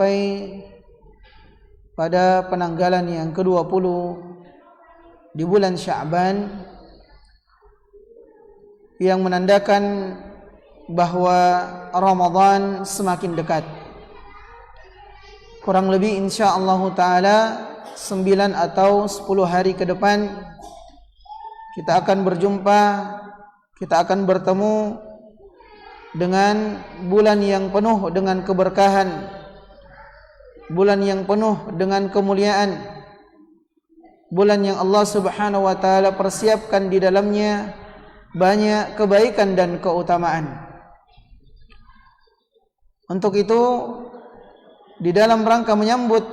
sampai pada penanggalan yang ke-20 di bulan Sya'ban, yang menandakan bahwa Ramadan semakin dekat. Kurang lebih insyaallah ta'ala 9 atau 10 hari ke depan kita akan berjumpa, kita akan bertemu dengan bulan yang penuh dengan keberkahan, bulan yang penuh dengan kemuliaan, bulan yang Allah Subhanahu wa taala persiapkan di dalamnya banyak kebaikan dan keutamaan. Untuk itu, di dalam rangka menyambut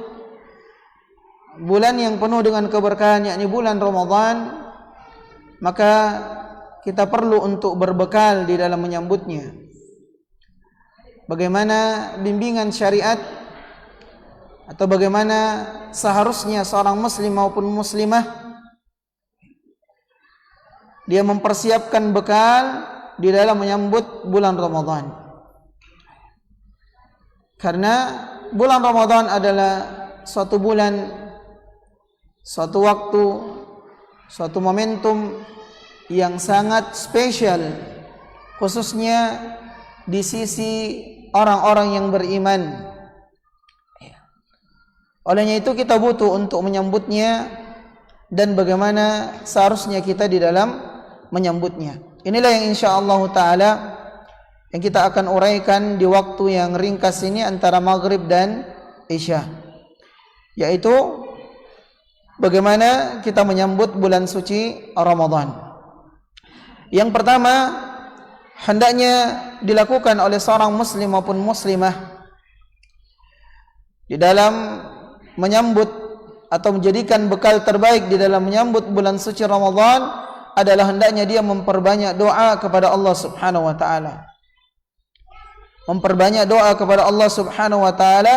bulan yang penuh dengan keberkahan, yakni bulan Ramadan, maka kita perlu untuk berbekal di dalam menyambutnya. Bagaimana bimbingan syariat atau bagaimana seharusnya seorang muslim maupun muslimah dia mempersiapkan bekal di dalam menyambut bulan Ramadan. Karena bulan Ramadan adalah suatu bulan, suatu waktu, suatu momentum yang sangat spesial, khususnya di sisi orang-orang yang beriman. Olehnya itu kita butuh untuk menyambutnya dan bagaimana seharusnya kita di dalam menyambutnya. Inilah yang insyaallah ta'ala yang kita akan uraikan di waktu yang ringkas ini antara maghrib dan isya, yaitu bagaimana kita menyambut bulan suci Ramadan. Yang pertama, hendaknya dilakukan oleh seorang muslim maupun muslimah di dalam menyambut atau menjadikan bekal terbaik di dalam menyambut bulan suci Ramadan adalah hendaknya dia memperbanyak doa kepada Allah Subhanahu wa taala. Memperbanyak doa kepada Allah Subhanahu wa taala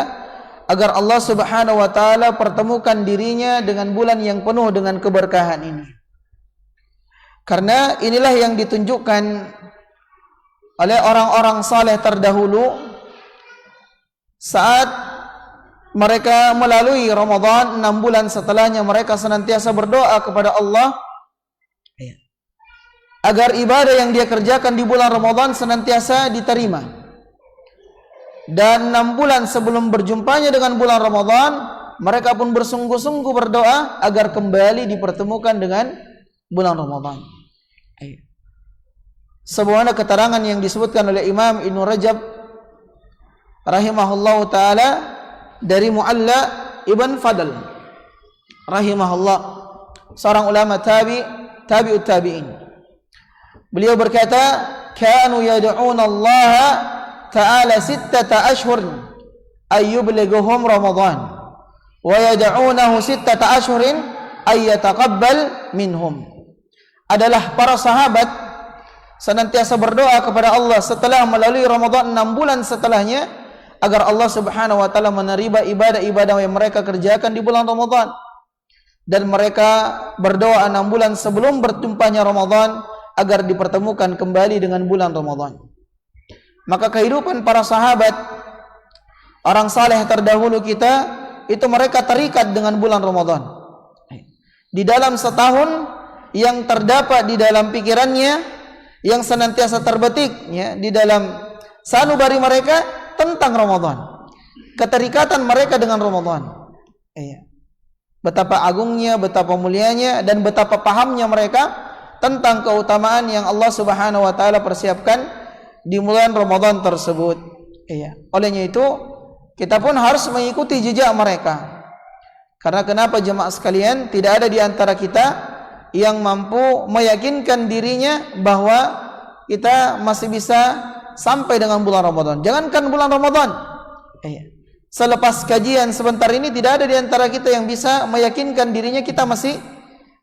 agar Allah Subhanahu wa taala pertemukan dirinya dengan bulan yang penuh dengan keberkahan ini. Karena inilah yang ditunjukkan oleh orang-orang saleh terdahulu saat mereka melalui Ramadan, 6 bulan setelahnya mereka senantiasa berdoa kepada Allah agar ibadah yang dia kerjakan di bulan Ramadan senantiasa diterima. Dan 6 bulan sebelum berjumpanya dengan bulan Ramadan, mereka pun bersungguh-sungguh berdoa agar kembali dipertemukan dengan bulan Ramadan. Sebuah keterangan yang disebutkan oleh Imam Ibnu Rajab rahimahullahu taala dari Mu'alla Ibn Fadl rahimahullah, seorang ulama tabi'ut tabi'in. Beliau berkata, kanu yad'una Allah ta'ala 6 ashhur ay yublighuhum Ramadan wa yad'unahu 6 ashhurin ay yataqabbal minhum. Adalah para sahabat senantiasa berdoa kepada Allah setelah melalui Ramadan 6 bulan setelahnya agar Allah Subhanahu wa taala menerima ibadah-ibadah yang mereka kerjakan di bulan Ramadan, dan mereka berdoa 6 bulan sebelum bertumpahnya Ramadan agar dipertemukan kembali dengan bulan Ramadan. Maka kehidupan para sahabat, orang saleh terdahulu kita, itu mereka terikat dengan bulan Ramadan. Di dalam setahun yang terdapat di dalam pikirannya, yang senantiasa terbetik ya, di dalam sanubari mereka tentang Ramadan, keterikatan mereka dengan Ramadan. Betapa agungnya, betapa mulianya, dan betapa pahamnya mereka tentang keutamaan yang Allah Subhanahu wa taala persiapkan di bulan Ramadan tersebut. Olehnya itu kita pun harus mengikuti jejak mereka. Karena kenapa jemaah sekalian, tidak ada di antara kita yang mampu meyakinkan dirinya bahwa kita masih bisa sampai dengan bulan Ramadan. Jangankan bulan Ramadan, selepas kajian sebentar ini tidak ada di antara kita yang bisa meyakinkan dirinya kita masih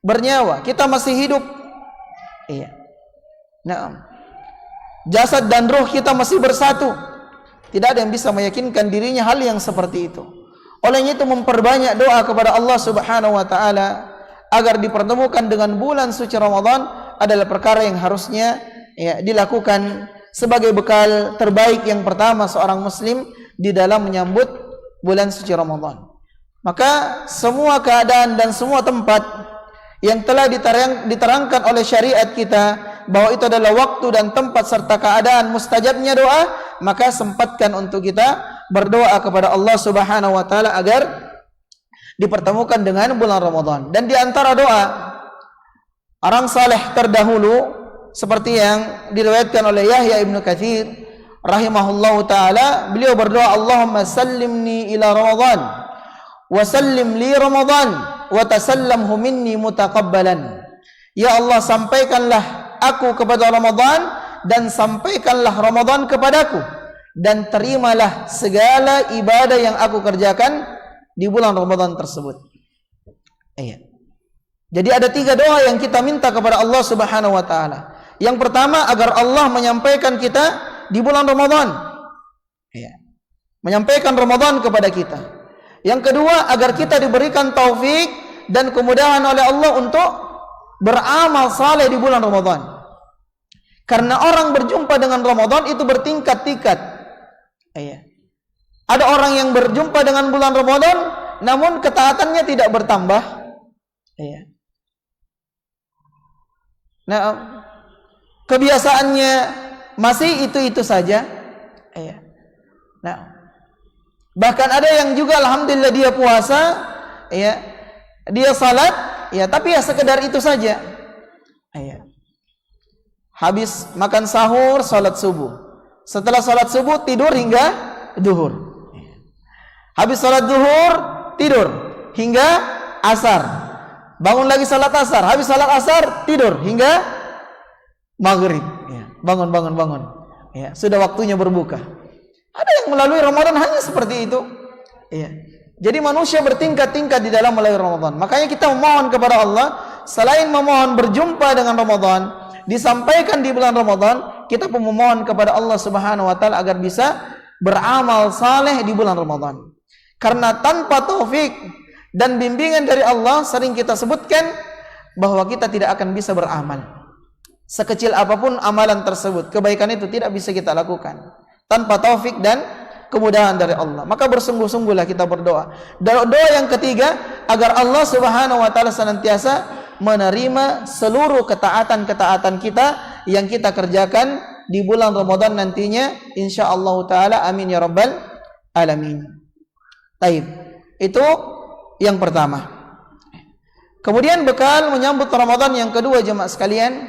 bernyawa, kita masih hidup. Nah, jasad dan ruh kita masih bersatu. Tidak ada yang bisa meyakinkan dirinya hal yang seperti itu. Olehnya itu memperbanyak doa kepada Allah Subhanahu wa taala agar dipertemukan dengan bulan suci Ramadan adalah perkara yang harusnya dilakukan sebagai bekal terbaik yang pertama seorang muslim di dalam menyambut bulan suci Ramadan. Maka semua keadaan dan semua tempat yang telah diterangkan oleh syariat kita bahwa itu adalah waktu dan tempat serta keadaan mustajabnya doa, maka sempatkan untuk kita berdoa kepada Allah Subhanahu wa taala agar dipertemukan dengan bulan Ramadan. Dan di antara doa orang saleh terdahulu seperti yang diriwayatkan oleh Yahya Ibnu Katsir rahimahullahu taala, beliau berdoa, Allahumma sallimni ila Ramadan wa sallim li Ramadan wa tasallamhu minni mutaqabbalan. Ya Allah, sampaikanlah aku kepada Ramadan dan sampaikanlah Ramadan kepadaku, dan terimalah segala ibadah yang aku kerjakan di bulan Ramadan tersebut. Iya. Jadi ada 3 doa yang kita minta kepada Allah Subhanahu wa taala. Yang pertama, agar Allah menyampaikan kita di bulan Ramadan. Iya. Menyampaikan Ramadan kepada kita. Yang kedua, agar kita diberikan taufik dan kemudahan oleh Allah untuk beramal saleh di bulan Ramadan. Karena orang berjumpa dengan Ramadan itu bertingkat-tingkat. Iya. Ada orang yang berjumpa dengan bulan Ramadan namun ketaatannya tidak bertambah. Iya. Nah, kebiasaannya masih itu-itu saja. Iya. Nah, bahkan ada yang juga alhamdulillah dia puasa, ya, dia salat, ya, tapi ya sekedar itu saja. Ya. Habis makan sahur, salat subuh. Setelah salat subuh tidur hingga duhur. Habis salat duhur tidur hingga asar. Bangun lagi salat asar. Habis salat asar tidur hingga maghrib. Ya. Bangun. Ya, sudah waktunya berbuka. Ada yang melalui Ramadan hanya seperti itu. Ya. Jadi manusia bertingkat-tingkat di dalam melalui Ramadan. Makanya kita memohon kepada Allah, selain memohon berjumpa dengan Ramadan, disampaikan di bulan Ramadan, kita pun memohon kepada Allah Subhanahu wa taala agar bisa beramal saleh di bulan Ramadan. Karena tanpa taufik dan bimbingan dari Allah, sering kita sebutkan bahwa kita tidak akan bisa beramal. Sekecil apapun amalan tersebut, kebaikan itu tidak bisa kita lakukan tanpa taufik dan kemudahan dari Allah. Maka bersungguh-sungguhlah kita berdoa. Doa yang ketiga, agar Allah Subhanahu wa taala senantiasa menerima seluruh ketaatan-ketaatan kita yang kita kerjakan di bulan Ramadan nantinya, insyaallah taala. Amin ya rabbal alamin. Baik. Itu yang pertama. Kemudian bekal menyambut Ramadan yang kedua, jemaah sekalian,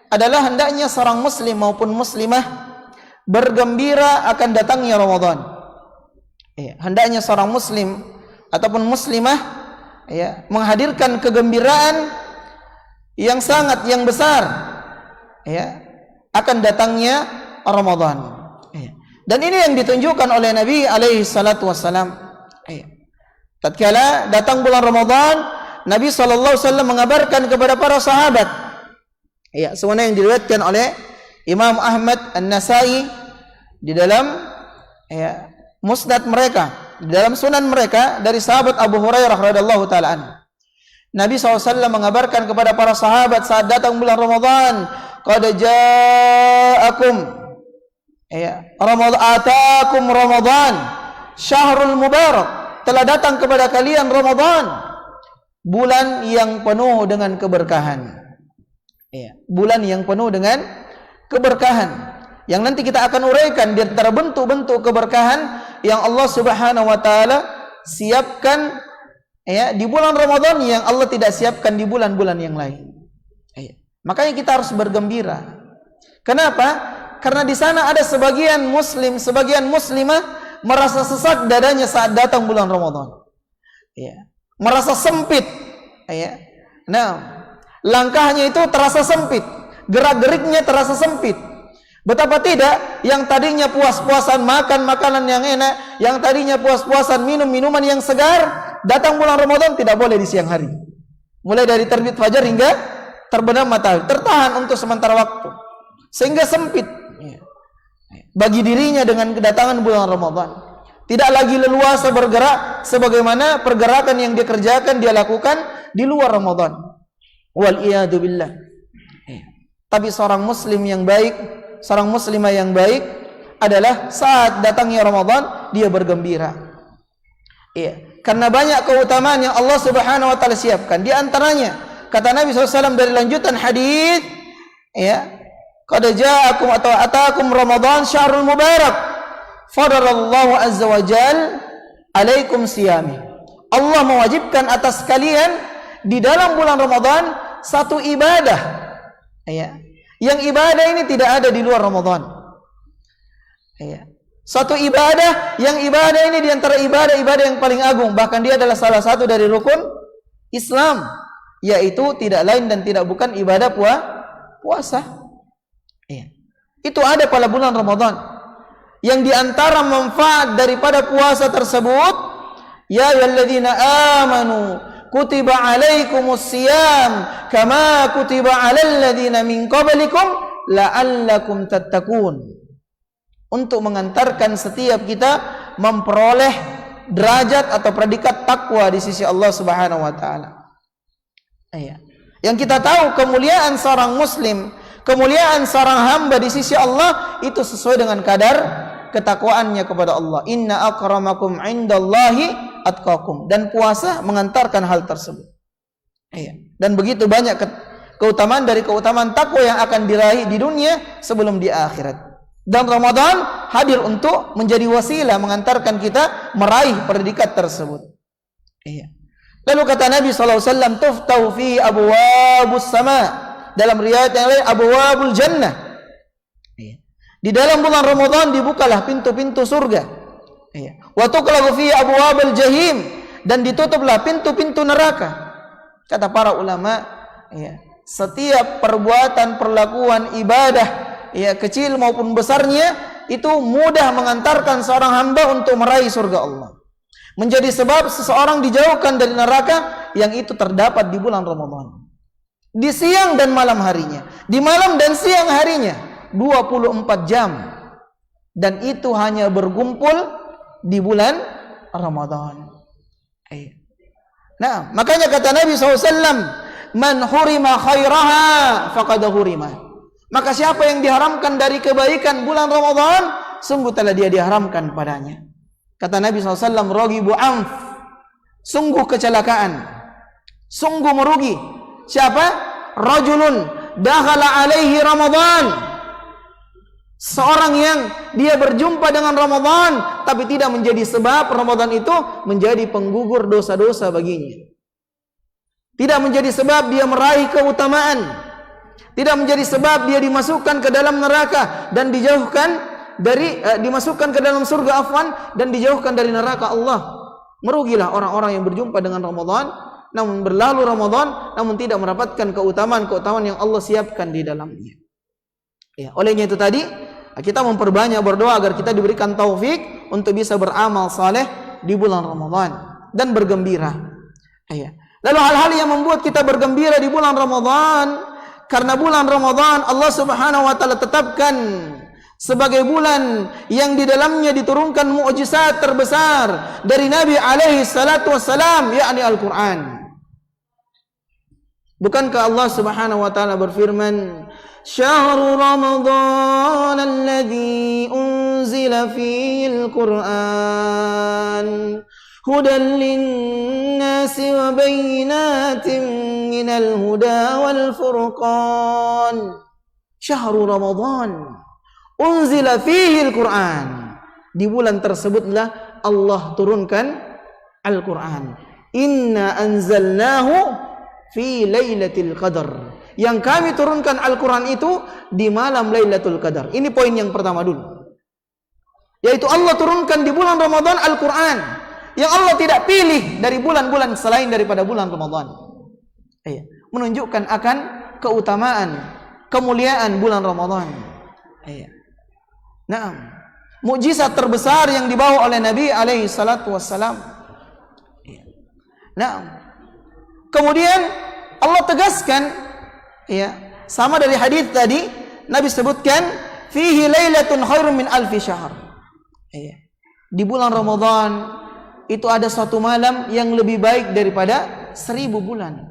adalah hendaknya seorang muslim maupun muslimah bergembira akan datangnya Ramadan. Ya, hendaknya seorang muslim ataupun muslimah, ya, menghadirkan kegembiraan yang besar, ya, akan datangnya Ramadan. Ya. Dan ini yang ditunjukkan oleh Nabi alaihi salatu wassalam. Ya. Tatkala datang bulan Ramadan, Nabi sallallahu alaihi wasallam mengabarkan kepada para sahabat, ya, semuanya yang diriwayatkan oleh Imam Ahmad An-Nasai di dalam, ya, musnad mereka, di dalam sunan mereka, dari sahabat Abu Hurairah radhiyallahu taala anhu. Nabi SAW mengabarkan kepada para sahabat saat datang bulan Ramadan, qad ja'akum, ya, Ramadan, atakum Ramadan syahrul mubarak, telah datang kepada kalian Ramadan, bulan yang penuh dengan keberkahan. Ya, bulan yang penuh dengan keberkahan, yang nanti kita akan uraikan di antara bentuk-bentuk keberkahan yang Allah Subhanahu wa taala siapkan, ya, di bulan Ramadan yang Allah tidak siapkan di bulan-bulan yang lain. Ya. Makanya kita harus bergembira. Kenapa? Karena di sana ada sebagian muslim, sebagian muslimah merasa sesak dadanya saat datang bulan Ramadan. Ya. Merasa sempit. Ya. Nah, langkahnya itu terasa sempit, gerak-geriknya terasa sempit. Betapa tidak, yang tadinya puas-puasan makan makanan yang enak, yang tadinya puas-puasan minum minuman yang segar, datang bulan Ramadan tidak boleh di siang hari. Mulai dari terbit fajar hingga terbenam matahari, tertahan untuk sementara waktu, sehingga sempit bagi dirinya dengan kedatangan bulan Ramadan. Tidak lagi leluasa bergerak sebagaimana pergerakan yang dia kerjakan, dia lakukan di luar Ramadan. Wal iyadu billah. Tapi seorang muslim yang baik, seorang muslimah yang baik adalah saat datangnya Ramadan dia bergembira. Iya, karena banyak keutamaan yang Allah Subhanahu wa taala siapkan. Di antaranya kata Nabi SAW dari lanjutan hadis, ya, qad ja'akum atau atakum Ramadan syahrul mubarak, faradallahu azza wa jal alaikum siyami. Allah mewajibkan atas kalian di dalam bulan Ramadan satu ibadah, ya, yang ibadah ini tidak ada di luar Ramadan, ya. Suatu ibadah yang ibadah ini diantara ibadah-ibadah yang paling agung, bahkan dia adalah salah satu dari rukun Islam, yaitu tidak lain dan tidak bukan ibadah puasa. Iya. Itu ada pada bulan Ramadan. Yang diantara manfaat daripada puasa tersebut, ya ayyuhalladzina amanu kutiba alaikumus siyam kama kutiba alal ladzina min qablikum la'allakum tattaqun. Untuk mengantarkan setiap kita memperoleh derajat atau predikat takwa di sisi Allah Subhanahu wa taala. Iya. Yang kita tahu kemuliaan seorang muslim, kemuliaan seorang hamba di sisi Allah itu sesuai dengan kadar ketakwaannya kepada Allah. Inna akramakum indallahi atqakum. Dan puasa mengantarkan hal tersebut. Iya. Dan begitu banyak keutamaan dari keutamaan takwa yang akan diraih di dunia sebelum di akhirat. Dan Ramadan hadir untuk menjadi wasilah mengantarkan kita meraih predikat tersebut. Iya. Lalu kata Nabi SAW, tuftahu fi abwabus sama. Dalam riwayat yang lain, abwabul jannah. Iya. Di dalam bulan Ramadan dibukalah pintu-pintu surga. Iya. Wa tuqlaqu fi abwabul jahim. Dan ditutuplah pintu-pintu neraka. Kata para ulama, iya, setiap perbuatan, perlakuan, ibadah, ya, kecil maupun besarnya, itu mudah mengantarkan seorang hamba untuk meraih surga Allah. Menjadi sebab seseorang dijauhkan dari neraka yang itu terdapat di bulan Ramadan. Di siang dan malam harinya. Di malam dan siang harinya. 24 jam. Dan itu hanya berkumpul di bulan Ramadan. Nah, makanya kata Nabi SAW, man hurima khairaha faqad hurima. Maka siapa yang diharamkan dari kebaikan bulan Ramadan, sungguh telah dia diharamkan padanya. Kata Nabi SAW, rogibu anf, sungguh kecelakaan, sungguh merugi. Siapa? Rajulun dakhala alaihi Ramadan. Seorang yang dia berjumpa dengan Ramadan, tapi tidak menjadi sebab Ramadan itu menjadi penggugur dosa-dosa baginya. Tidak menjadi sebab dia meraih keutamaan. Tidak menjadi sebab dia dimasukkan ke dalam neraka dan dijauhkan dari dimasukkan ke dalam surga afwan dan dijauhkan dari neraka Allah. Merugilah orang-orang yang berjumpa dengan Ramadan, namun berlalu Ramadan, namun tidak mendapatkan keutamaan-keutamaan yang Allah siapkan di dalamnya. Ya, olehnya itu tadi kita memperbanyak berdoa agar kita diberikan taufik untuk bisa beramal saleh di bulan Ramadan dan bergembira. Ya. Lalu hal-hal yang membuat kita bergembira di bulan Ramadan, karena bulan Ramadan Allah Subhanahu wa taala tetapkan sebagai bulan yang di dalamnya diturunkan mukjizat terbesar dari Nabi alaihi salatu wassalam, yakni Al-Qur'an. Bukankah Allah Subhanahu wa taala berfirman, "Syahrul Ramadan alladzi unzila fihil Qur'an hudan linnasi wa bayyinatin minal huda wal furqan." Syahrul Ramadan unzila fihil Qur'an. Di bulan tersebutlah Allah turunkan Al-Qur'an. Inna anzalnahu fi lailatul qadar. Yang kami turunkan Al-Qur'an itu di malam Lailatul Qadar. Ini poin yang pertama dulu. Yaitu Allah turunkan di bulan Ramadan Al-Qur'an yang Allah tidak pilih dari bulan-bulan selain daripada bulan Ramadan. Menunjukkan akan keutamaan, kemuliaan bulan Ramadan. Nah, mukjizat terbesar yang dibawa oleh Nabi alaihi salatu wassalam. Nah, kemudian Allah tegaskan, ya, sama dari hadis tadi Nabi sebutkan fihi lailatun khairum min alfi syahr. Di bulan Ramadan itu ada suatu malam yang lebih baik daripada 1000 bulan.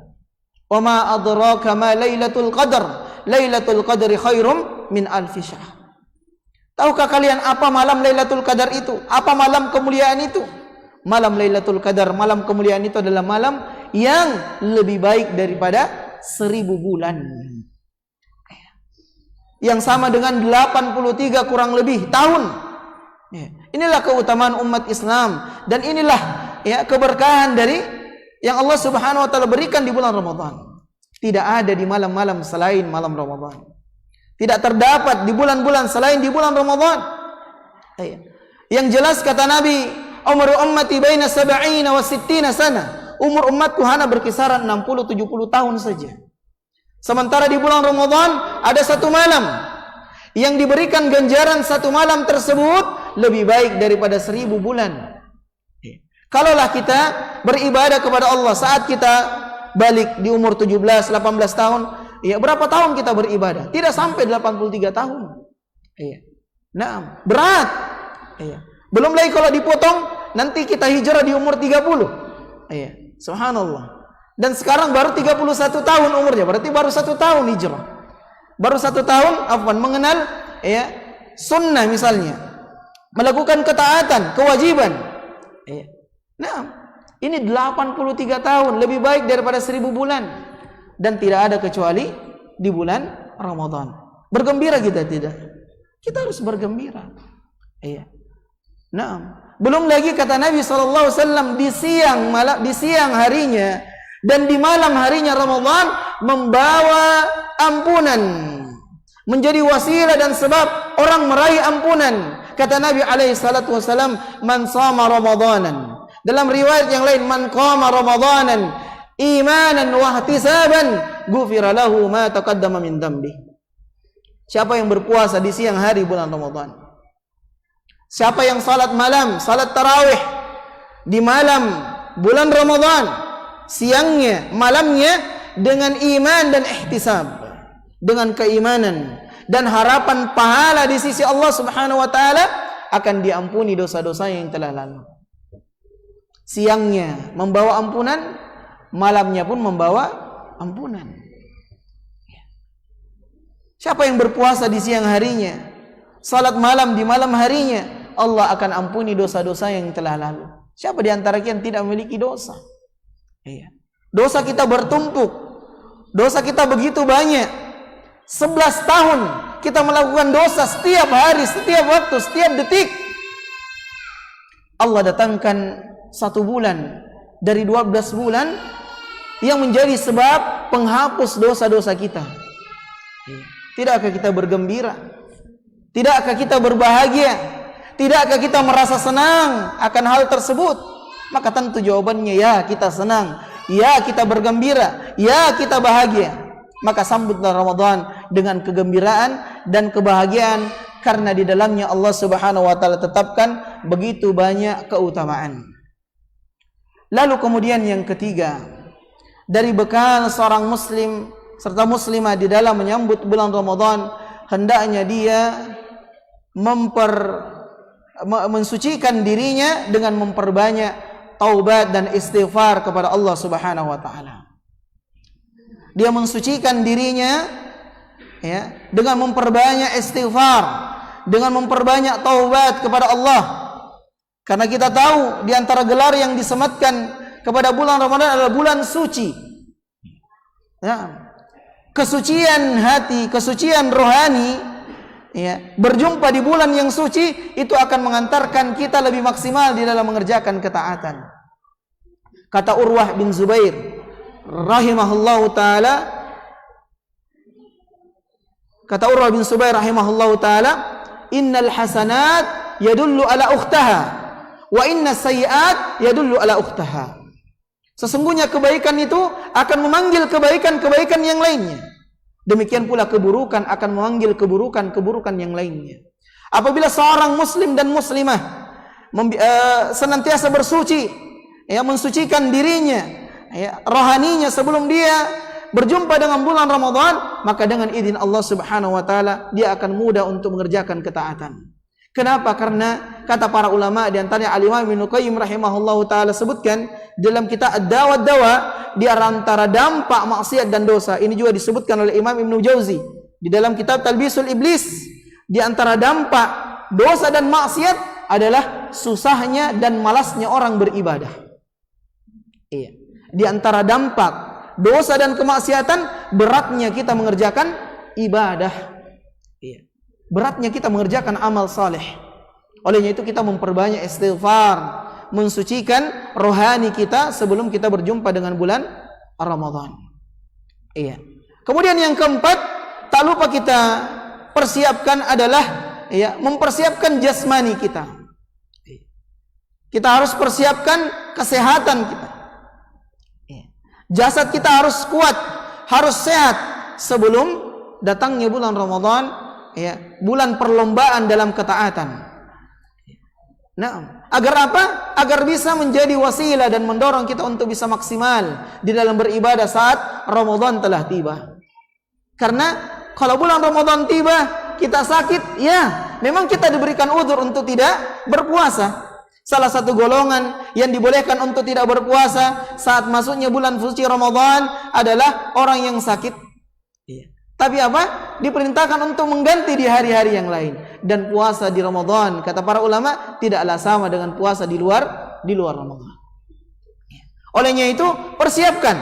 Wa ma adraka ma lailatul qadar. Lailatul qadri khairum min alfi syahr. Tahukah kalian apa malam Lailatul Qadar itu? Apa malam kemuliaan itu? malam Lailatul Qadar, malam kemuliaan itu adalah malam yang lebih baik daripada 1000 bulan. Yang sama dengan 83 kurang lebih tahun. Inilah keutamaan umat Islam dan inilah keberkahan dari yang Allah Subhanahu wa taala berikan di bulan Ramadan. Tidak ada di malam-malam selain malam Ramadan. Tidak terdapat di bulan-bulan selain di bulan Ramadan. Yang jelas kata Nabi, umur ummati baina 70 wa 60 sana. Umur umatku hanya berkisaran 60-70 tahun saja. Sementara di bulan Ramadan ada satu malam yang diberikan ganjaran satu malam tersebut lebih baik daripada 1000 bulan. Kalaulah kita beribadah kepada Allah saat kita balik di umur 17, 18 tahun, berapa tahun kita beribadah? Tidak sampai 83 tahun. Nah, berat. Belum lagi kalau dipotong, nanti kita hijrah di umur 30. Subhanallah. Dan sekarang baru 31 tahun umurnya, berarti baru 1 tahun hijrah. Baru 1 tahun, mengenal sunnah misalnya, melakukan ketaatan, kewajiban. Nah, ini 83 tahun, lebih baik daripada 1000 bulan. Dan tidak ada kecuali di bulan Ramadan. Bergembira kita tidak? Kita harus bergembira. Nah, belum lagi kata Nabi SAW di siang harinya dan di malam harinya Ramadan membawa ampunan, menjadi wasilah dan sebab orang meraih ampunan. Kata Nabi SAW, man sama Ramadanan. Dalam riwayat yang lain, man qama Ramadanan imanan wa ihtisaban ghufira lahu ma taqaddama min dhanbi. Siapa yang berpuasa di siang hari bulan Ramadan, siapa yang salat malam, salat tarawih di malam bulan Ramadan, siangnya, malamnya dengan iman dan ihtisab, dengan keimanan dan harapan pahala di sisi Allah Subhanahu wa taala, akan diampuni dosa-dosa yang telah lalu. Siangnya membawa ampunan, malamnya pun membawa ampunan. Siapa yang berpuasa di siang harinya, salat malam di malam harinya, Allah akan ampuni dosa-dosa yang telah lalu. Siapa di antara kita yang tidak memiliki dosa? Dosa kita bertumpuk, dosa kita begitu banyak. 11 tahun kita melakukan dosa setiap hari, setiap waktu, setiap detik. Allah datangkan 1 bulan dari 12 bulan yang menjadi sebab penghapus dosa-dosa kita. Tidakkah kita bergembira? Tidakkah kita berbahagia? Tidakkah kita merasa senang akan hal tersebut? Maka tentu jawabannya ya, kita senang, ya kita bergembira, ya kita bahagia. Maka sambutlah Ramadan dengan kegembiraan dan kebahagiaan, karena di dalamnya Allah Subhanahu wa taala tetapkan begitu banyak keutamaan. Lalu kemudian yang ketiga, dari bekal seorang muslim serta muslimah di dalam menyambut bulan Ramadan, hendaknya dia mensucikan dirinya dengan memperbanyak taubat dan istighfar kepada Allah Subhanahu wa taala. Dia mensucikan dirinya dengan memperbanyak istighfar, dengan memperbanyak taubat kepada Allah. Karena kita tahu di antara gelar yang disematkan kepada bulan Ramadan adalah bulan suci. Kesucian hati, kesucian rohani, berjumpa di bulan yang suci itu akan mengantarkan kita lebih maksimal di dalam mengerjakan ketaatan. Kata Urwah bin Zubair rahimahullahu taala, kata Urwah bin Zubair rahimahullahu taala, innal hasanat yadullu ala ukhtaha wa inna sayyiat yadullu ala ukhtaha. Sesungguhnya kebaikan itu akan memanggil kebaikan-kebaikan yang lainnya. Demikian pula keburukan akan memanggil keburukan-keburukan yang lainnya. Apabila seorang muslim dan muslimah senantiasa bersuci, mensucikan dirinya, rohaninya sebelum dia berjumpa dengan bulan Ramadan, maka dengan izin Allah Subhanahu wa taala dia akan mudah untuk mengerjakan ketaatan. Kenapa? Karena kata para ulama, di antaranya Al-Imam Ibnu Qayyim rahimahullahu taala sebutkan dalam kitab Ad-Dawa Dawa, di antara dampak maksiat dan dosa, ini juga disebutkan oleh Imam Ibnu Jauzi di dalam kitab Talbisul Iblis, di antara dampak dosa dan maksiat adalah susahnya dan malasnya orang beribadah. Iya. Di antara dampak dosa dan kemaksiatan, beratnya kita mengerjakan ibadah. Iya. Beratnya kita mengerjakan amal saleh. Olehnya itu kita memperbanyak istighfar, mensucikan rohani kita sebelum kita berjumpa dengan bulan Ramadan. Iya. Kemudian yang keempat, tak lupa kita persiapkan adalah mempersiapkan jasmani kita. Kita harus persiapkan kesehatan kita. Jasad kita harus kuat, harus sehat sebelum datangnya bulan Ramadan, bulan perlombaan dalam ketaatan. Nah, agar apa? Agar bisa menjadi wasilah dan mendorong kita untuk bisa maksimal di dalam beribadah saat Ramadan telah tiba. Karena kalau bulan Ramadan tiba, kita sakit, memang kita diberikan udzur untuk tidak berpuasa. Salah satu golongan yang dibolehkan untuk tidak berpuasa saat masuknya bulan suci Ramadan adalah orang yang sakit. Tapi apa? Diperintahkan untuk mengganti di hari-hari yang lain. Dan puasa di Ramadan, kata para ulama, tidaklah sama dengan puasa di luar Ramadan. Olehnya itu, persiapkan.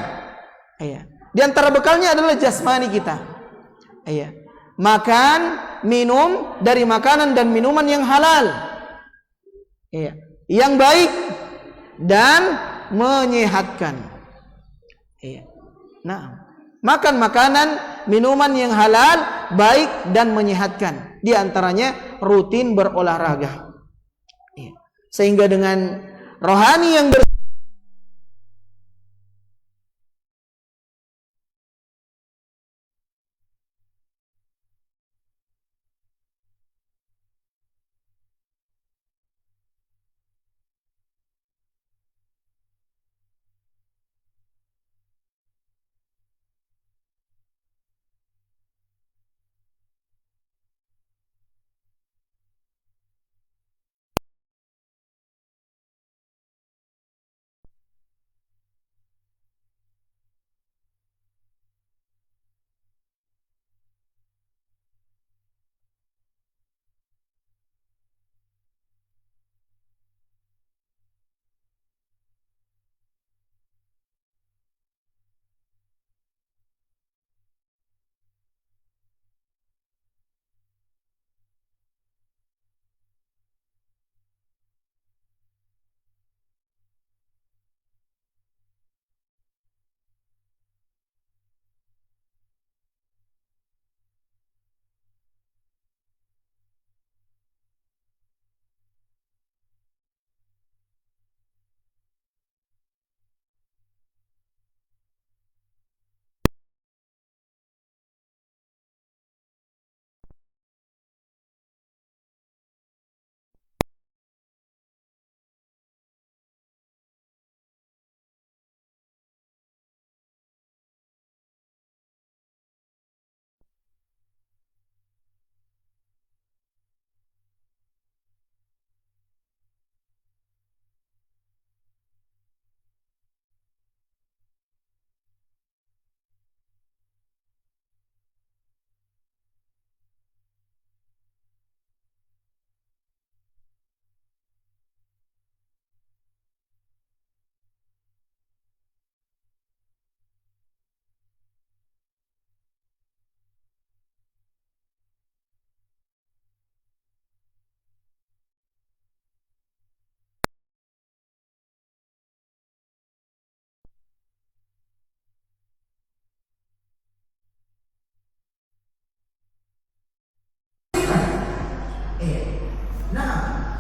Di antara bekalnya adalah jasmani kita. Makan, minum dari makanan dan minuman yang halal. Yang baik dan menyehatkan. Nah, makan makanan, minuman yang halal, baik dan menyehatkan. Di antaranya rutin berolahraga. Sehingga dengan rohani yang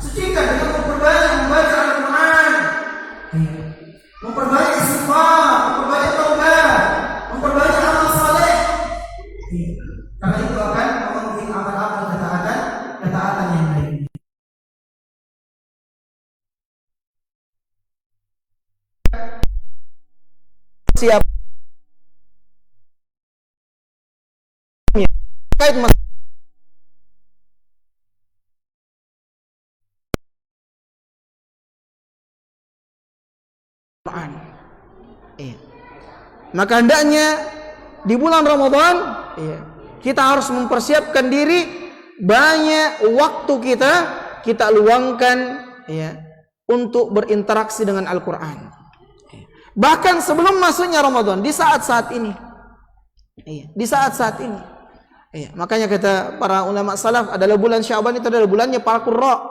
sucikan dengan memperbanyak membaca Al-Quran, memperbanyak istighfar, memperbanyak taubat, memperbanyak amal saleh. Karena itu akan memenuhi amal-amal ketaatan yang lain. Siap. Kait Quran. Maka hendaknya di bulan Ramadan kita harus mempersiapkan diri, banyak waktu kita luangkan ya, untuk berinteraksi dengan Al-Quran. Bahkan sebelum masuknya Ramadan, di saat-saat ini, di saat-saat ini, makanya kata para ulama salaf, adalah bulan Sya'ban itu adalah bulannya para qurra.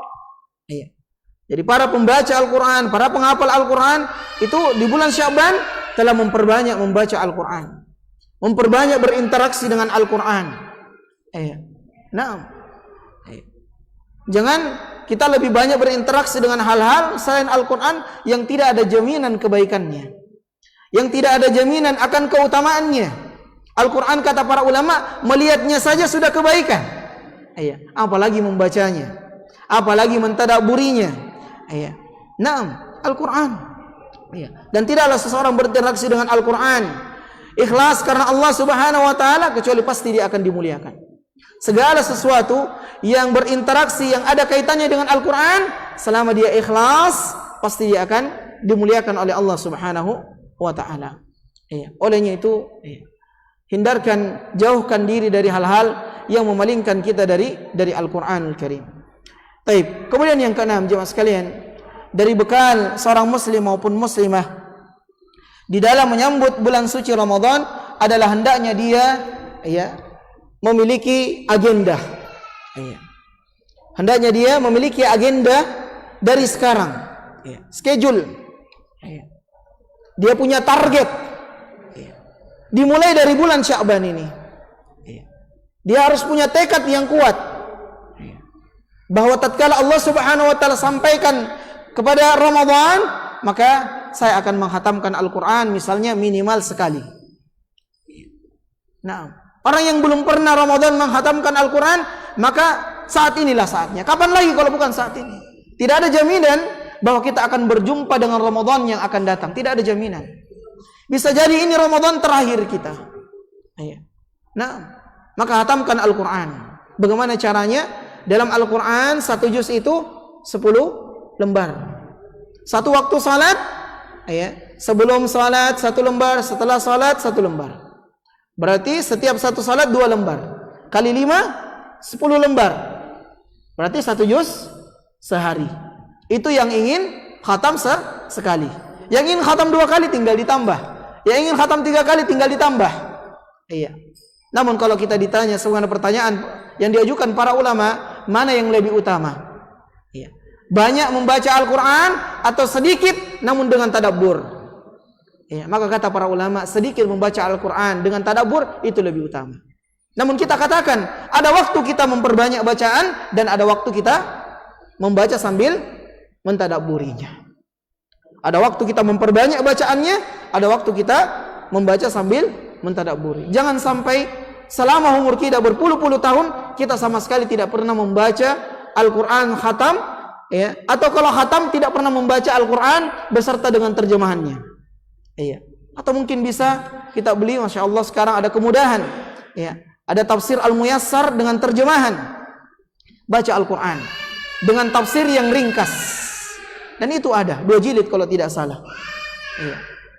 Jadi para pembaca Al-Quran, para penghafal Al-Quran itu di bulan Sya'ban telah memperbanyak membaca Al-Quran, memperbanyak berinteraksi dengan Al-Quran. Jangan kita lebih banyak berinteraksi dengan hal-hal selain Al-Quran yang tidak ada jaminan kebaikannya, yang tidak ada jaminan akan keutamaannya. Al-Quran kata para ulama, melihatnya saja sudah kebaikan, apalagi membacanya, apalagi mentadabburinya. Al-Quran. Dan tidaklah seseorang berinteraksi dengan Al-Quran ikhlas karena Allah Subhanahu wa taala kecuali pasti dia akan dimuliakan. Segala sesuatu yang berinteraksi, yang ada kaitannya dengan Al-Quran, selama dia ikhlas, pasti dia akan dimuliakan oleh Allah Subhanahu wa ta'ala. Olehnya itu, hindarkan, jauhkan diri dari hal-hal yang memalingkan kita dari Al-Quranul Karim. Taib. Kemudian yang keenam, jemaah sekalian, dari bekal seorang muslim maupun muslimah di dalam menyambut bulan suci Ramadan adalah hendaknya dia memiliki agenda. Hendaknya dia memiliki agenda dari sekarang. Schedule. Dia punya target. Dimulai dari bulan Sya'ban ini. Dia harus punya tekad yang kuat. Bahwa tatkala Allah Subhanahu wa taala sampaikan kepada Ramadan, maka saya akan menghatamkan Al-Quran misalnya minimal sekali. Orang yang belum pernah Ramadan menghatamkan Al-Quran, maka saat inilah saatnya. Kapan lagi kalau bukan saat ini? Tidak ada jaminan bahwa kita akan berjumpa dengan Ramadan yang akan datang. Tidak ada jaminan. Bisa jadi ini Ramadan terakhir kita. Maka hatamkan Al-Quran. Bagaimana caranya? Dalam Al-Quran 1 juz itu 10 lembar. Satu waktu salat, sebelum salat 1 lembar, setelah salat 1 lembar. Berarti setiap satu salat 2 lembar. Kali 5, 10 lembar. Berarti 1 juz sehari. Itu yang ingin khatam sekali. Yang ingin khatam 2 kali tinggal ditambah. Yang ingin khatam 3 kali tinggal ditambah. Namun kalau kita ditanya sebuah pertanyaan yang diajukan para ulama, mana yang lebih utama? Banyak membaca Al-Quran atau sedikit namun dengan tadabbur? Maka kata para ulama, sedikit membaca Al-Quran dengan tadabbur itu lebih utama. Namun kita katakan, ada waktu kita memperbanyak bacaan dan ada waktu kita membaca sambil mentadabburinya. Ada waktu kita memperbanyak bacaannya, ada waktu kita membaca sambil mentadabburi. Jangan sampai selama umur kita berpuluh-puluh tahun kita sama sekali tidak pernah membaca Al-Quran khatam, atau kalau khatam tidak pernah membaca Al-Quran beserta dengan terjemahannya. Atau mungkin bisa kita beli, Masya Allah sekarang ada kemudahan, ada tafsir Al-Muyassar dengan terjemahan. Baca Al-Quran dengan tafsir yang ringkas. Dan itu ada 2 jilid kalau tidak salah.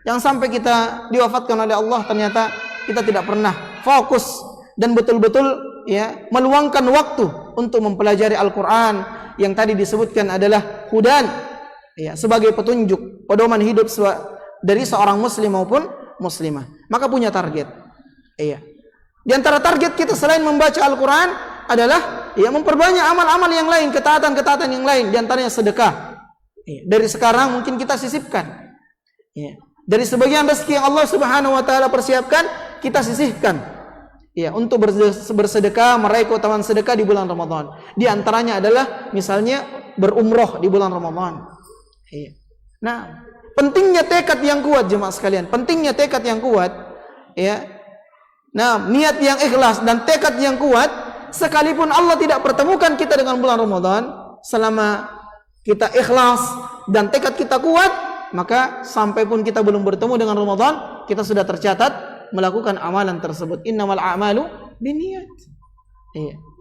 Yang sampai kita diwafatkan oleh Allah, ternyata kita tidak pernah fokus dan betul-betul meluangkan waktu untuk mempelajari Al-Quran yang tadi disebutkan adalah hudan, sebagai petunjuk pedoman hidup dari seorang muslim maupun muslimah. Maka punya target. Di antara target kita selain membaca Al-Quran adalah memperbanyak amal-amal yang lain, ketaatan-ketaatan yang lain. Di antaranya sedekah. Dari sekarang mungkin kita sisipkan. Dari sebagian rezeki yang Allah Subhanahu wa taala persiapkan, kita sisihkan. Untuk bersedekah, meraih keutamaan sedekah di bulan Ramadan. Di antaranya adalah misalnya berumroh di bulan Ramadan. Pentingnya tekad yang kuat, jemaah sekalian. Pentingnya tekad yang kuat, niat yang ikhlas dan tekad yang kuat. Sekalipun Allah tidak pertemukan kita dengan bulan Ramadan, selama kita ikhlas dan tekad kita kuat, maka sampai pun kita belum bertemu dengan Ramadan, kita sudah tercatat melakukan amalan tersebut. Innamal a'malu binniyat.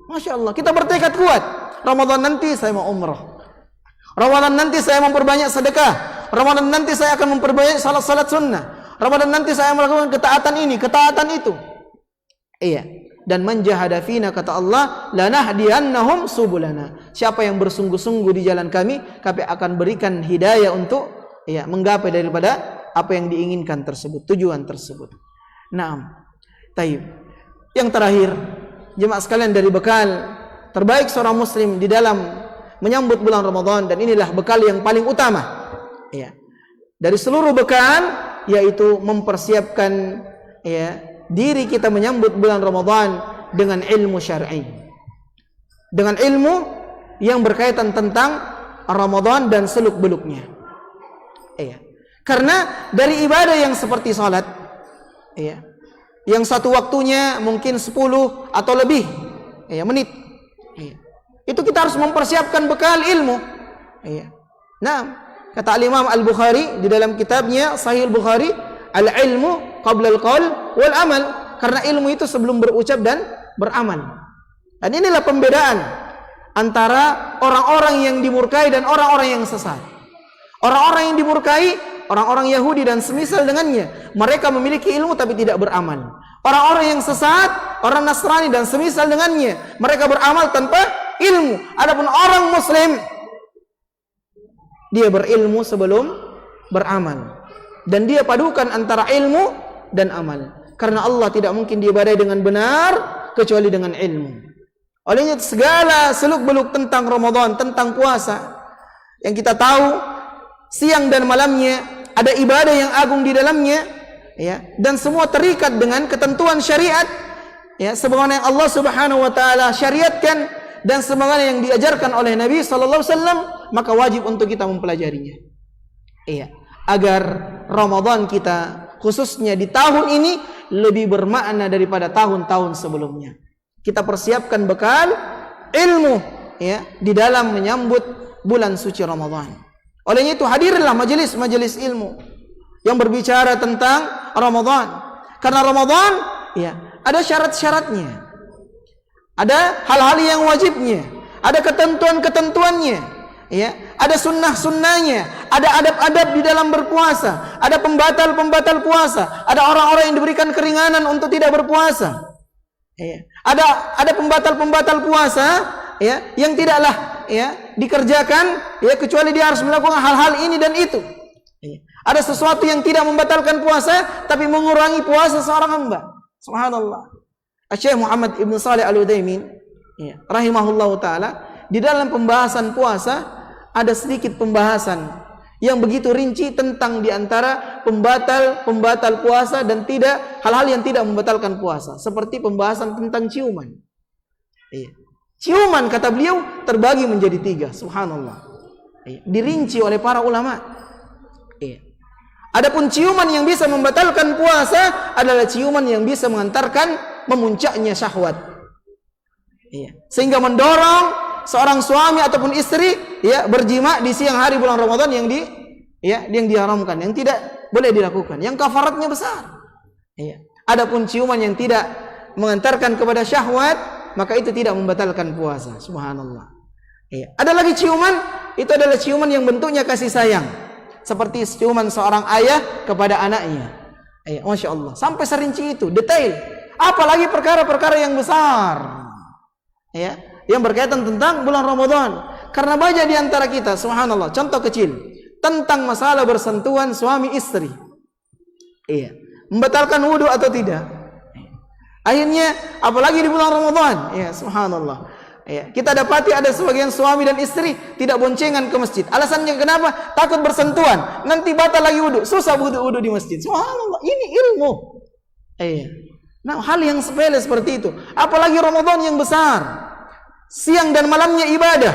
Masya Allah, kita bertekad kuat. Ramadan nanti saya mau umrah. Ramadan nanti saya memperbanyak sedekah. Ramadan nanti saya akan memperbanyak salat-salat sunnah. Ramadan nanti saya melakukan ketaatan ini, ketaatan itu. Dan man jahada fina, kata Allah, lanahdiyannahum subulana. Siapa yang bersungguh-sungguh di jalan kami akan berikan hidayah untuk menggapai daripada apa yang diinginkan tersebut, tujuan tersebut. Naam. Taib. Yang terakhir, jemaah sekalian, dari bekal terbaik seorang muslim di dalam menyambut bulan Ramadan, dan inilah bekal yang paling utama. Dari seluruh bekal, yaitu mempersiapkan diri kita menyambut bulan Ramadan dengan ilmu syar'i. Dengan ilmu yang berkaitan tentang Ramadan dan seluk-beluknya. Karena dari ibadah yang seperti salat, yang satu waktunya mungkin 10 atau lebih menit, itu kita harus mempersiapkan bekal ilmu. Nah, kata Imam Al-Bukhari di dalam kitabnya Sahih Al-Bukhari, al-ilmu qabla al-qaul wal amal. Karena ilmu itu sebelum berucap dan beramal. Dan inilah pembedaan antara orang-orang yang dimurkai dan orang-orang yang sesat. Orang-orang yang dimurkai, orang-orang Yahudi dan semisal dengannya, mereka memiliki ilmu tapi tidak beramal. Orang-orang yang sesat, orang Nasrani dan semisal dengannya, mereka beramal tanpa ilmu. Adapun orang Muslim, dia berilmu sebelum beramal, dan dia padukan antara ilmu dan amal. Karena Allah tidak mungkin diibadahi dengan benar kecuali dengan ilmu. Olehnya segala seluk-beluk tentang Ramadan, tentang puasa, yang kita tahu siang dan malamnya ada ibadah yang agung di dalamnya, dan semua terikat dengan ketentuan syariat, sebagaimana yang Allah Subhanahu wa taala syariatkan dan sebagaimana yang diajarkan oleh Nabi sallallahu alaihi wasallam, maka wajib untuk kita mempelajarinya. Agar Ramadan kita khususnya di tahun ini lebih bermakna daripada tahun-tahun sebelumnya. Kita persiapkan bekal ilmu di dalam menyambut bulan suci Ramadan. Olehnya itu hadirlah majelis-majelis ilmu yang berbicara tentang Ramadan. Karena Ramadan ada syarat-syaratnya. Ada hal-hal yang wajibnya, ada ketentuan-ketentuannya, ada sunnah-sunnahnya, ada adab-adab di dalam berpuasa, ada pembatal-pembatal puasa, ada orang-orang yang diberikan keringanan untuk tidak berpuasa. Ada pembatal-pembatal puasa yang tidaklah dikerjakan kecuali dia harus melakukan hal-hal ini dan itu. Ada sesuatu yang tidak membatalkan puasa tapi mengurangi puasa seorang hamba. Subhanallah. Syekh Muhammad Ibn Salih Al-Utsaimin rahimahullahu taala di dalam pembahasan puasa ada sedikit pembahasan yang begitu rinci tentang diantara pembatal puasa dan hal-hal yang tidak membatalkan puasa, seperti pembahasan tentang ciuman. Ciuman, kata beliau, terbagi menjadi 3. Subhanallah. Dirinci oleh para ulama. Adapun ciuman yang bisa membatalkan puasa adalah ciuman yang bisa mengantarkan memuncaknya syahwat, sehingga mendorong seorang suami ataupun istri berjima di siang hari bulan Ramadan yang diharamkan, yang tidak boleh dilakukan, yang kafaratnya besar. Adapun ciuman yang tidak mengantarkan kepada syahwat, maka itu tidak membatalkan puasa. Subhanallah. Ada lagi ciuman, itu adalah ciuman yang bentuknya kasih sayang, seperti ciuman seorang ayah kepada anaknya. Masya Allah, sampai serinci itu, detail. Apalagi perkara-perkara yang besar, yang berkaitan tentang bulan Ramadan. Karena banyak di antara kita, subhanallah, contoh kecil tentang masalah bersentuhan suami istri, membatalkan wudu atau tidak. Akhirnya, apalagi di bulan Ramadan, subhanallah. Kita dapati ada sebagian suami dan istri tidak boncengan ke masjid. Alasannya kenapa? Takut bersentuhan, nanti batal lagi wudu, susah wudu di masjid. Subhanallah, ini ilmu. Nah, hal yang sepele seperti itu, apalagi Ramadan yang besar, siang dan malamnya ibadah,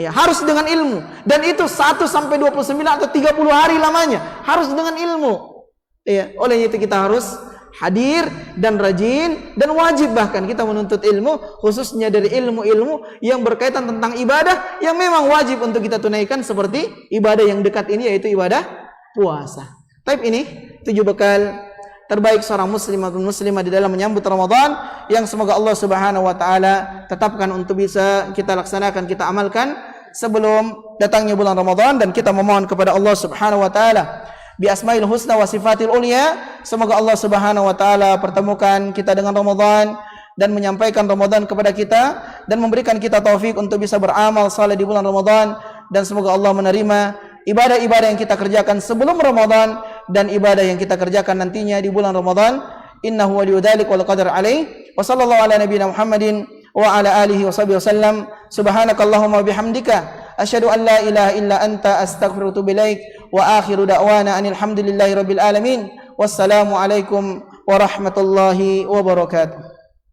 harus dengan ilmu, dan itu 1 sampai 29 atau 30 hari lamanya harus dengan ilmu. Oleh itu kita harus hadir dan rajin, dan wajib bahkan kita menuntut ilmu, khususnya dari ilmu-ilmu yang berkaitan tentang ibadah yang memang wajib untuk kita tunaikan, seperti ibadah yang dekat ini, yaitu ibadah puasa. Tapi ini 7 bekal terbaik seorang muslim atau muslimah di dalam menyambut Ramadan, yang semoga Allah Subhanahu wa taala tetapkan untuk bisa kita laksanakan, kita amalkan sebelum datangnya bulan Ramadan. Dan kita memohon kepada Allah Subhanahu wa taala bi asmail husna wa sifatil ulia, semoga Allah Subhanahu wa taala pertemukan kita dengan Ramadan dan menyampaikan Ramadan kepada kita dan memberikan kita taufik untuk bisa beramal saleh di bulan Ramadan, dan semoga Allah menerima ibadah-ibadah yang kita kerjakan sebelum Ramadan dan ibadah yang kita kerjakan nantinya di bulan Ramadan. Innahu waliyudzalik wal qadar alaih. Wa sallallahu ala nabiyyina Muhammadin wa ala alihi washabihi wasallam. Subhanakallahumma bihamdika asyhadu an la ilaha illa anta astaghfiruka wa atubu ilaik. Wa akhiru da'wana anil hamdulillahi rabbil alamin. Wassalamu alaikum warahmatullahi wabarakatuh.